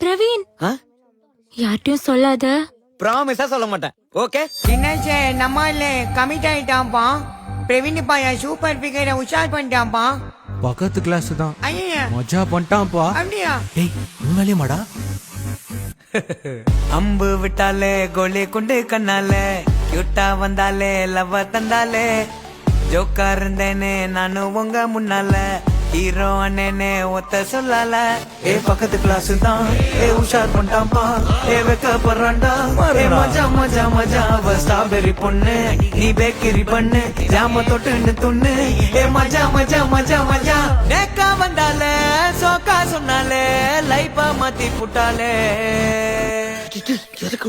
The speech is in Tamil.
பிரவீன் யார்ட்டையும் சொல்லாத. ப்ராமிஸா சொல்ல மாட்டேன். ஓகே என்னாச்சு நம்ம இல்ல கமிட் ஆயிட்டான்ப்பா. பிரவீன் பையன் சூப்பர் பிகரை உஷார் பண்ணிட்டான்ப்பா. பக்கத்து கிளாஸ் தான் ஐயா மஜா பண்ணிட்டான்ப்பா. அப்படியா? டேய் உண்மையிலே மாடா. அம்பு விட்டாலே கோலி குண்டு கண்ணாலே கியூட்டா வந்தாலே லவ் தந்தாலே ஜோக்கா இருந்தேனே நானும் உங்க முன்னால ஹீரோ அண்ணனே ஒத்த சொல்லல. ஏ பக்கத்து கிளாஸ் தான் ஏ உஷார் பண்ணிட்டான்பா. ஏ வெக்க போறான்டா ஏ மஜா மஜா மஜா அவ ஸ்ட்ராபெரி பொண்ணு நீ பேக்கரி பண்ணு ஜாம தொட்டுன்னு துண்ணு. ஏ மஜா மஜா மஜா மஜா நேக்கா வந்தாலே சோக்கா சொன்னாலே லைஃபா மாத்தி புட்டாலே. எதுக்கு